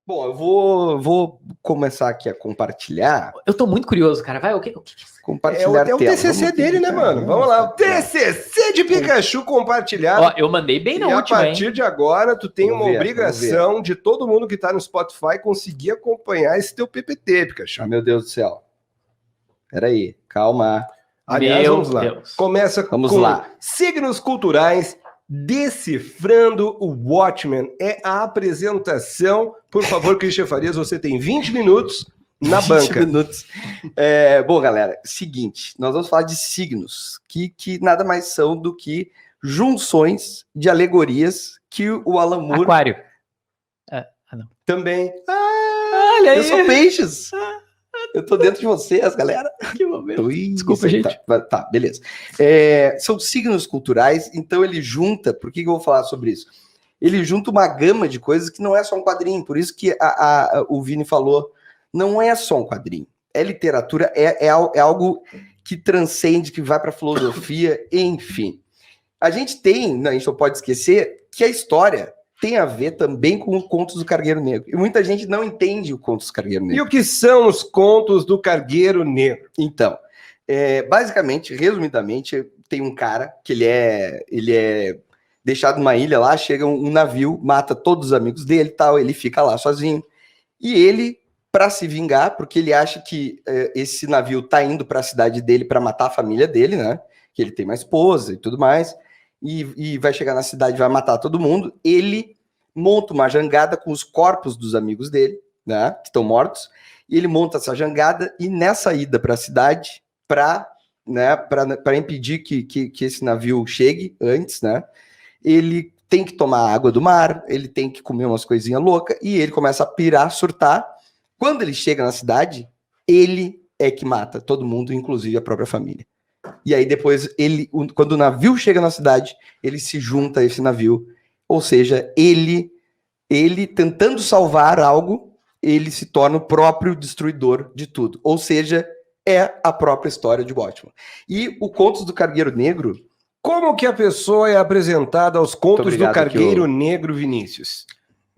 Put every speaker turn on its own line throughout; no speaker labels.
Bom, eu vou começar aqui a compartilhar.
Eu tô muito curioso, cara. Vai, o que
Compartilhar
É o
tela.
TCC dele, né, mano? Vamos lá. O TCC de Pikachu compartilhado.
Ó, eu mandei bem na
E a
última,
partir
hein?
de agora, tu tem
Vamos
uma
ver,
obrigação de todo mundo que tá no Spotify conseguir acompanhar esse teu PPT, Pikachu.
Ah, meu Deus do céu. Peraí, calma.
Aliás,
Meu
vamos lá.
Deus.
Começa
Vamos
com
lá.
signos culturais, decifrando o Watchmen. É a apresentação. Por favor, Christian Farias, você tem 20 minutos na
20
banca.
minutos. Bom, galera, seguinte, nós vamos falar de signos, que nada mais são do que junções de alegorias que o Alan Moore
Aquário.
Também.
Olha aí.
Eu sou peixes. Eu tô dentro de vocês, galera.
Que momento.
Ui,
Desculpa,
isso aí,
gente.
Tá, beleza. São signos culturais, então ele junta. Por que eu vou falar sobre isso? Ele junta uma gama de coisas que não é só um quadrinho. Por isso que o Vini falou, não é só um quadrinho. É literatura, é algo que transcende, que vai para filosofia, enfim. A gente não pode esquecer que a história tem a ver também com os contos do Cargueiro Negro. E muita gente não entende o contos do Cargueiro Negro.
E o que são os contos do Cargueiro Negro?
Então, basicamente, resumidamente, tem um cara que ele é deixado numa ilha lá, chega um navio, mata todos os amigos dele e tal, ele fica lá sozinho. E ele, para se vingar, porque ele acha que esse navio tá indo para a cidade dele para matar a família dele, né? Que ele tem uma esposa e tudo mais, e vai chegar na cidade, vai matar todo mundo. Ele monta uma jangada com os corpos dos amigos dele, né? Que estão mortos. E ele monta essa jangada e nessa ida para a cidade, para impedir que esse navio chegue antes, né? Ele tem que tomar água do mar, ele tem que comer umas coisinhas loucas, e ele começa a pirar, surtar. Quando ele chega na cidade, ele é que mata todo mundo, inclusive a própria família. E aí depois, quando o navio chega na cidade, ele se junta a esse navio. Ou seja, ele tentando salvar algo, ele se torna o próprio destruidor de tudo. Ou seja, é a própria história de Watchmen. E o Contos do Cargueiro Negro...
Como que a pessoa é apresentada aos contos do Cargueiro Negro, Vinícius?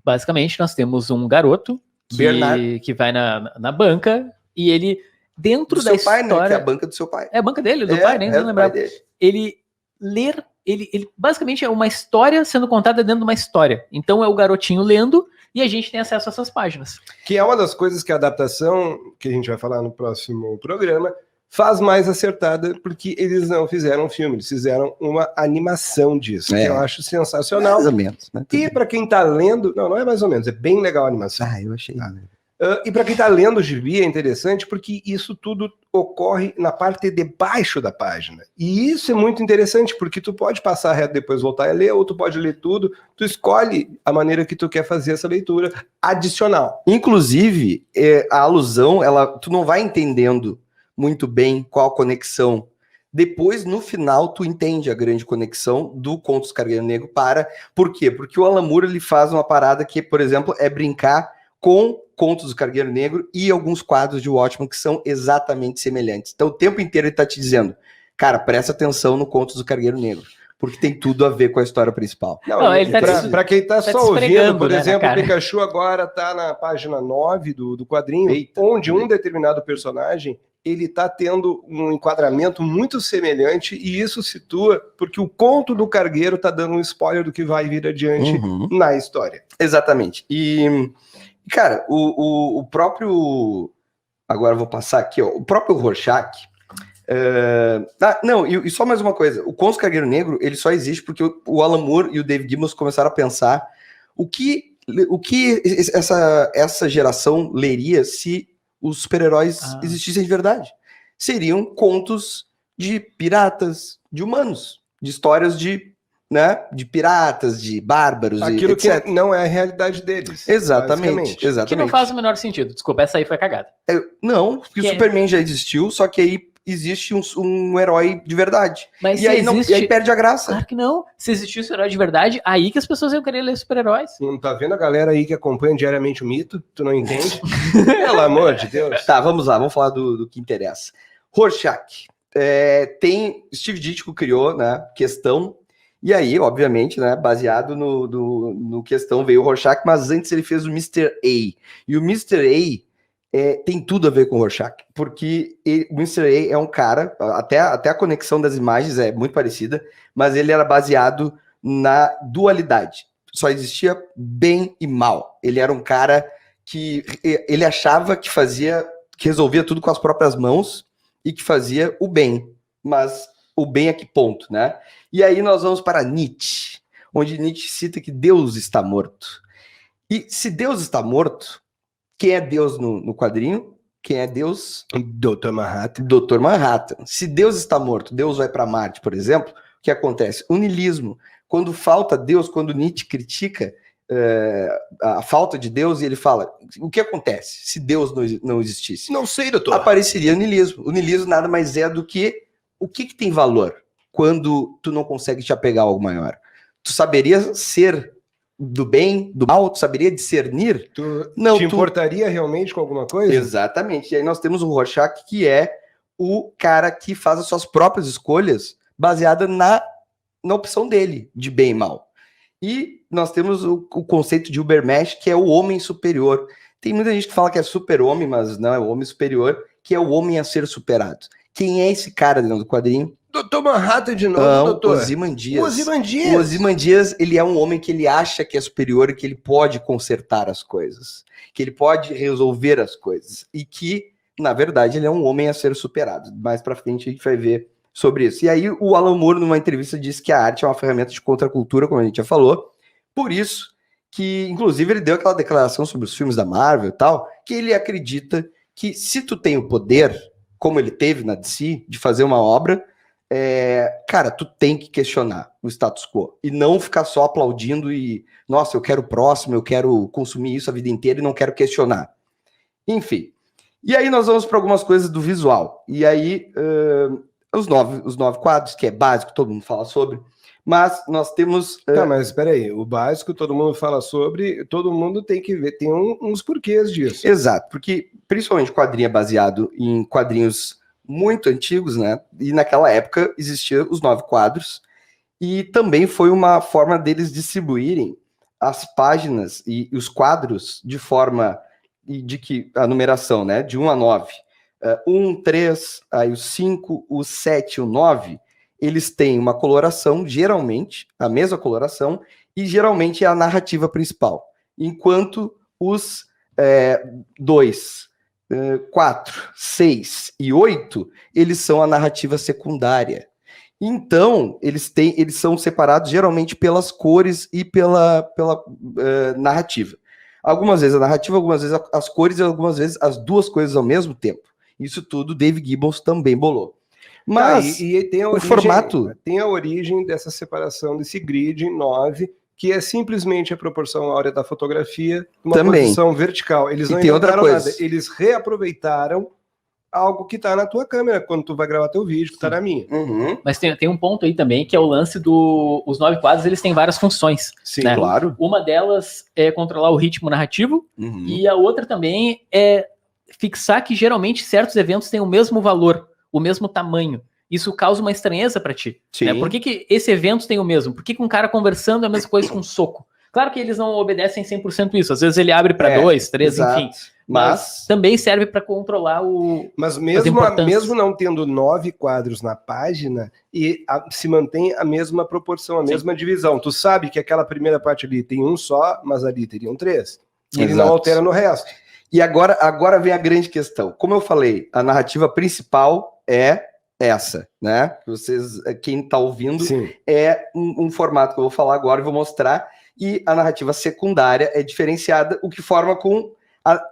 Basicamente, nós temos um garoto que vai na banca e ele, dentro
do
da
seu
história...
pai, né? Que é a banca do seu pai.
É a banca dele, do pai, nem não lembrava. Ele ler... Ele basicamente é uma história sendo contada dentro de uma história. Então é o garotinho lendo e a gente tem acesso a essas páginas.
Que é uma das coisas que a adaptação, que a gente vai falar no próximo programa, faz mais acertada, porque eles não fizeram um filme, eles fizeram uma animação disso, que eu acho sensacional.
Mais ou menos. Né?
E para quem tá lendo, não é mais ou menos, é bem legal a animação.
Eu achei.
E para quem tá lendo o gibi é interessante, porque isso tudo ocorre na parte de baixo da página. E isso é muito interessante, porque tu pode passar reto depois voltar a ler, ou tu pode ler tudo, tu escolhe a maneira que tu quer fazer essa leitura adicional.
Inclusive, a alusão, tu não vai entendendo muito bem qual a conexão. Depois, no final, tu entende a grande conexão do Contos do Cargueiro Negro Por quê? Porque o Alan Moore, ele faz uma parada que, por exemplo, é brincar com Contos do Cargueiro Negro e alguns quadros de Watchmen que são exatamente semelhantes. Então, o tempo inteiro ele tá te dizendo, cara, presta atenção no Contos do Cargueiro Negro, porque tem tudo a ver com a história principal.
Para quem tá só ouvindo, por exemplo, o
né,
Pikachu agora tá na página 9 do quadrinho, onde um determinado personagem ele tá tendo um enquadramento muito semelhante, e isso situa porque o conto do Cargueiro tá dando um spoiler do que vai vir adiante na história.
Exatamente. E, cara, o próprio... Agora eu vou passar aqui, ó. O próprio Rorschach... E só mais uma coisa. O Contos do Cargueiro Negro, ele só existe porque o Alan Moore e o Dave Gibbons começaram a pensar o que essa geração leria se os super-heróis existissem de verdade. Seriam contos de piratas, de humanos, de histórias de piratas, de bárbaros,
aquilo
etc.
que não é a realidade deles.
Exatamente.
Que não faz o menor sentido. Desculpa, essa aí foi cagada.
Não, porque o Superman já existiu, só que aí existe um herói de verdade.
Mas
e aí perde a graça.
Claro que não. Se existisse um herói de verdade, aí que as pessoas iam querer ler super-heróis.
Não tá vendo a galera aí que acompanha diariamente o mito? Tu não entende? Pelo amor de Deus.
Tá, vamos lá, vamos falar do que interessa. Rorschach. Tem Steve Ditko criou, né, questão, E aí, obviamente, né, baseado no questão, veio o Rorschach, mas antes ele fez o Mr. A. E o Mr. A tem tudo a ver com o Rorschach, porque o Mr. A é um cara, até a conexão das imagens é muito parecida, mas ele era baseado na dualidade. Só existia bem e mal. Ele era um cara que ele achava que resolvia tudo com as próprias mãos e que fazia o bem, mas o bem a que ponto, né? E aí nós vamos para Nietzsche, onde Nietzsche cita que Deus está morto. E se Deus está morto, quem é Deus no quadrinho? Quem é Deus?
Dr. Manhattan.
Dr. Manhattan. Se Deus está morto, Deus vai para Marte, por exemplo, o que acontece? O niilismo. Quando falta Deus, quando Nietzsche critica a falta de Deus, e ele fala, o que acontece se Deus não existisse?
Não sei, doutor.
Apareceria o niilismo. O niilismo nada mais é do que o que tem valor quando tu não consegue te apegar a algo maior. Tu saberia ser do bem, do mal? Tu saberia discernir?
Não, te importaria realmente com alguma coisa?
Exatamente. E aí nós temos o Rorschach, que é o cara que faz as suas próprias escolhas baseada na opção dele, de bem e mal. E nós temos o conceito de Ubermensch, que é o homem superior. Tem muita gente que fala que é super-homem, mas não, é o homem superior, que é o homem a ser superado. Quem é esse cara dentro do quadrinho?
Dr. Manhattan de novo,
não,
doutor?
Ozymandias.
Ozymandias.
O Ozymandias, ele é um homem que ele acha que é superior e que ele pode consertar as coisas, que ele pode resolver as coisas, e que, na verdade, ele é um homem a ser superado. Mais pra frente a gente vai ver sobre isso. E aí o Alan Moore, numa entrevista, disse que a arte é uma ferramenta de contracultura, como a gente já falou, por isso que, inclusive, ele deu aquela declaração sobre os filmes da Marvel e tal, que ele acredita que se tu tem o poder, como ele teve na DC, de fazer uma obra, cara, tu tem que questionar o status quo e não ficar só aplaudindo e, nossa, eu quero o próximo, eu quero consumir isso a vida inteira e não quero questionar. Enfim. E aí nós vamos para algumas coisas do visual. E aí, os nove quadros, que é básico, todo mundo fala sobre, mas nós temos...
Tá, mas espera aí, o básico todo mundo fala sobre, todo mundo tem que ver, tem uns porquês disso.
Exato, porque principalmente quadrinho é baseado em quadrinhos muito antigos, né? E naquela época existiam os 9 quadros, e também foi uma forma deles distribuírem as páginas e os quadros de forma de que a numeração, né? De 1 a 9. 1, 3, aí o 5, o 7 e o 9, eles têm uma coloração, geralmente, a mesma coloração, e geralmente é a narrativa principal. Enquanto os 2, 4, 6 e 8, eles são a narrativa secundária. Então, eles são separados geralmente pelas cores e pela narrativa. Algumas vezes a narrativa, algumas vezes as cores e algumas vezes as duas coisas ao mesmo tempo. Isso tudo Dave Gibbons também bolou. Mas
e tem
o formato...
Tem a origem dessa separação, desse grid 9, que é simplesmente a proporção áurea da fotografia, uma
também.
Posição vertical. Eles não inventaram nada, eles reaproveitaram algo que tá na tua câmera, quando tu vai gravar teu vídeo, que tá na minha.
Uhum.
Mas tem um ponto aí também, que é o lance os 9 quadros, eles têm várias funções.
Sim,
né?
claro.
Uma delas é controlar o ritmo narrativo, e a outra também é fixar que geralmente certos eventos têm o mesmo valor, o mesmo tamanho. Isso causa uma estranheza pra ti. Né? Por que esse evento tem o mesmo? Por que um cara conversando é a mesma coisa com um soco? Claro que eles não obedecem 100% isso. Às vezes ele abre para 2, 3, enfim. Mas também serve para controlar
Mas mesmo não tendo 9 quadros na página, se mantém a mesma proporção, a mesma divisão. Tu sabe que aquela primeira parte ali tem um só, mas ali teriam 3. E ele não altera no resto.
E agora vem a grande questão. Como eu falei, a narrativa principal é essa, né? Quem está ouvindo, sim, é um formato que eu vou falar agora e vou mostrar. E a narrativa secundária é diferenciada, o que forma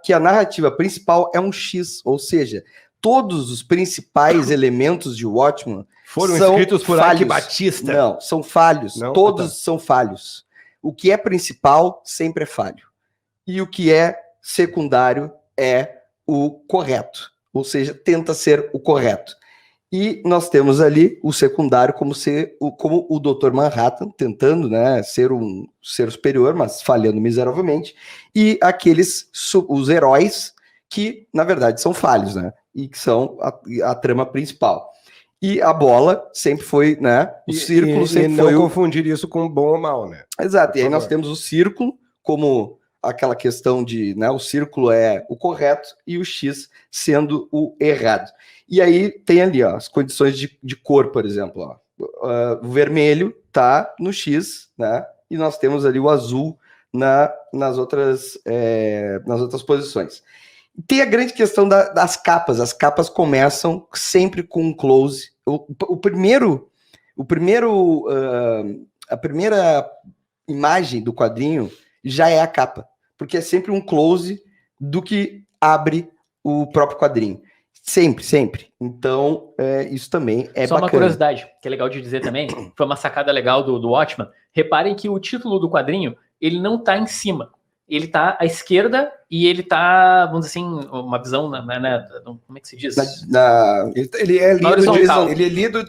que a narrativa principal é um X, ou seja, todos os principais elementos de Watchmen
foram escritos por
falhos.
Batista.
Não, são falhos. Não, todos são falhos. O que é principal sempre é falho. E o que é secundário é o correto, ou seja, tenta ser o correto. E nós temos ali o secundário como o Dr. Manhattan, tentando, né, ser um ser superior, mas falhando miseravelmente, e os heróis que, na verdade, são falhos, né, e que são a trama principal. E a bola sempre foi, né? O círculo sempre foi.
E não confundir isso com bom ou mal, né?
Exato. E aí nós temos o círculo como aquela questão de, né? O círculo é o correto e o X sendo o errado. E aí tem ali, ó, as condições de cor, por exemplo, ó. O vermelho tá no X, né? E nós temos ali o azul nas outras posições. Tem a grande questão das capas. As capas começam sempre com um close. A primeira imagem do quadrinho já é a capa, porque é sempre um close do que abre o próprio quadrinho. Sempre, sempre. Então, isso também é
Só
bacana.
Uma curiosidade, que é legal de dizer também, foi uma sacada legal do Watchman. Reparem que o título do quadrinho, ele não tá em cima. Ele tá à esquerda e ele tá, vamos dizer assim, uma visão, como é que se diz?
Ele é lido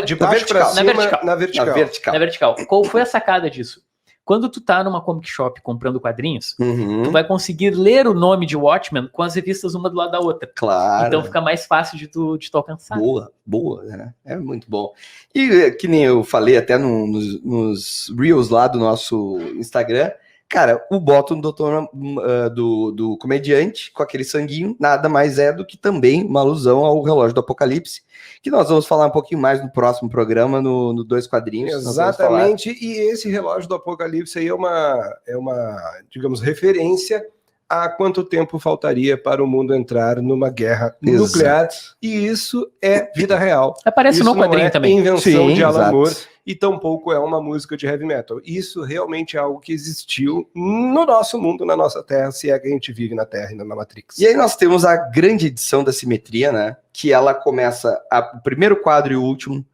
de baixo para cima
na vertical. Qual foi a sacada disso? Quando tu tá numa comic shop comprando quadrinhos, tu vai conseguir ler o nome de Watchmen com as revistas uma do lado da outra.
Claro.
Então fica mais fácil de tu alcançar.
Boa, né? É muito bom. E que nem eu falei até nos Reels lá do nosso Instagram, cara, o bottom do comediante com aquele sanguinho nada mais é do que também uma alusão ao relógio do Apocalipse, que nós vamos falar um pouquinho mais no próximo programa, no Dois Quadrinhos.
Exatamente, e esse relógio do Apocalipse aí é uma, digamos, referência a quanto tempo faltaria para o mundo entrar numa guerra nuclear, e isso é vida real.
Aparece no quadrinho também.
Invenção de Alan Moore, e tampouco é uma música de heavy metal. Isso realmente é algo que existiu no nosso mundo, na nossa Terra, se é que a gente vive na Terra e na Matrix.
E aí nós temos a grande edição da simetria, né? Que ela começa, o primeiro quadro e o último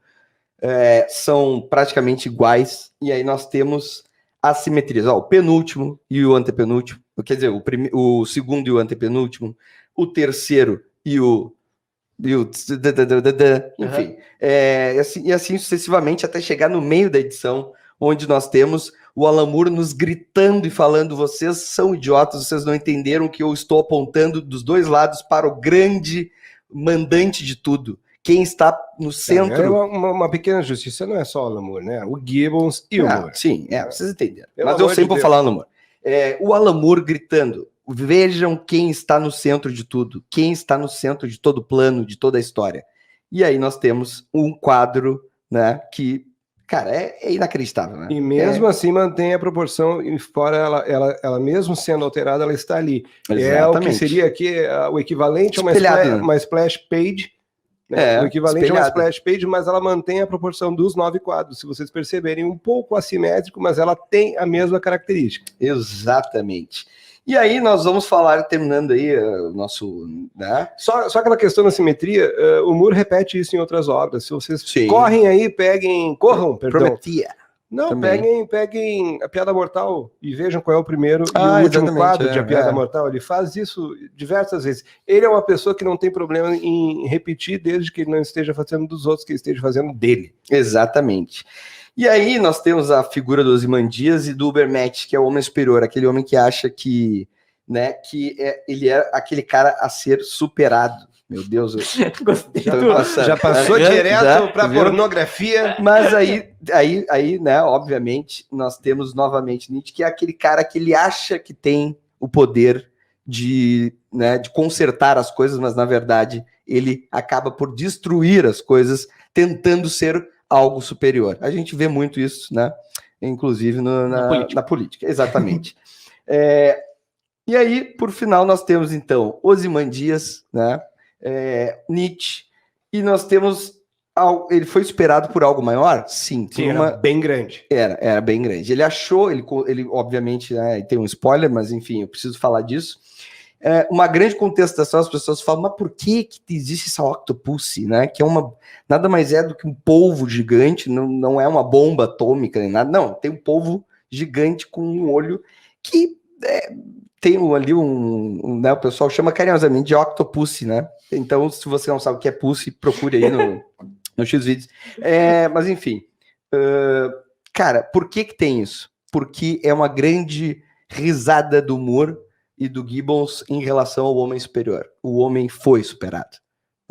são praticamente iguais, e aí nós temos as simetrias, ó, o penúltimo e o antepenúltimo, quer dizer, o segundo e o antepenúltimo, o terceiro e o enfim, e assim sucessivamente até chegar no meio da edição, onde nós temos o Alan Moore nos gritando e falando: vocês são idiotas, vocês não entenderam que eu estou apontando dos dois lados para o grande mandante de tudo. Quem está no centro...
É uma pequena justiça, não é só o Alan Moore, né? O Gibbons e o Moore.
Sim, vocês entenderam. Mas eu sempre vou falar no Moore. O Alan Moore gritando: vejam quem está no centro de tudo, quem está no centro de todo o plano, de toda a história. E aí nós temos um quadro, né, que, cara, é inacreditável, né?
E mesmo assim mantém a proporção, e fora ela mesmo sendo alterada, ela está ali. Exatamente. É o que seria aqui o equivalente a uma splash page, né? O equivalente a uma splash page, mas ela mantém a proporção dos 9 quadros, se vocês perceberem, um pouco assimétrico, mas ela tem a mesma característica.
Exatamente. E aí nós vamos falar, terminando aí o nosso... Né?
Só aquela questão da simetria, o Moore repete isso em outras obras. Se vocês correm aí, corram, perdão.
Prometia.
Não, peguem A Piada Mortal e vejam qual é o primeiro e o último quadro de A Piada Mortal. Ele faz isso diversas vezes. Ele é uma pessoa que não tem problema em repetir, desde que ele não esteja fazendo dos outros, que ele esteja fazendo dele.
Exatamente. E aí nós temos a figura do Ozymandias e do Ubermatt, que é o homem superior, aquele homem que acha que, né, ele é aquele cara a ser superado. Meu Deus,
já passou direto para pornografia.
Mas aí, né, obviamente, nós temos novamente Nietzsche, que é aquele cara que ele acha que tem o poder de consertar as coisas, mas na verdade ele acaba por destruir as coisas, tentando ser algo superior. A gente vê muito isso, né? Inclusive na política. Exatamente. E aí, por final, nós temos então Ozymandias, né? Nietzsche, e nós temos ele foi superado por algo maior? Sim,
era bem grande.
Era bem grande. Ele achou, ele obviamente, né, tem um spoiler, mas enfim, eu preciso falar disso. Uma grande contestação, as pessoas falam: mas por que existe essa octopussy, né? Que nada mais é do que um polvo gigante, não é uma bomba atômica nem nada, não, tem um polvo gigante com um olho que tem ali né, o pessoal chama carinhosamente de octopussy, né? Então, se você não sabe o que é pussy, procure aí no Xvideos. Mas enfim, cara, por que tem isso? Porque é uma grande risada do Moore e do Gibbons em relação ao homem superior. O homem foi superado.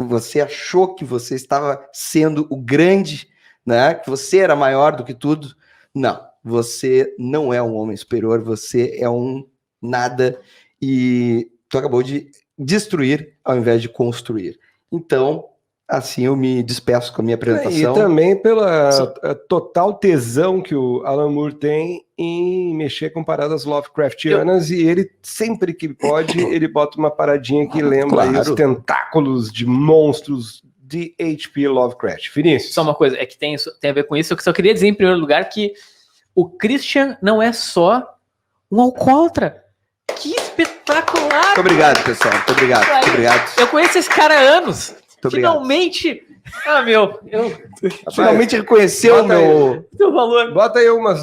você achou que você estava sendo o grande, né? Que você era maior do que tudo. Não, você não é um homem superior, você é um nada e tu acabou de destruir ao invés de construir. Então, assim eu me despeço com a minha apresentação.
E também pela total tesão que o Alan Moore tem em mexer com paradas Lovecraftianas, e ele, sempre que pode, ele bota uma paradinha que lembra aí os tentáculos de monstros de H.P. Lovecraft. Vinícius.
Só uma coisa, é que tem a ver com isso, eu só queria dizer em primeiro lugar que o Christian não é só um alcoólatra. Que espetacular!
Muito obrigado, pessoal. Muito obrigado. Muito obrigado.
Eu conheço esse cara há anos.
Muito
finalmente. Ah, meu.
Finalmente reconheceu o meu
valor.
Bota aí umas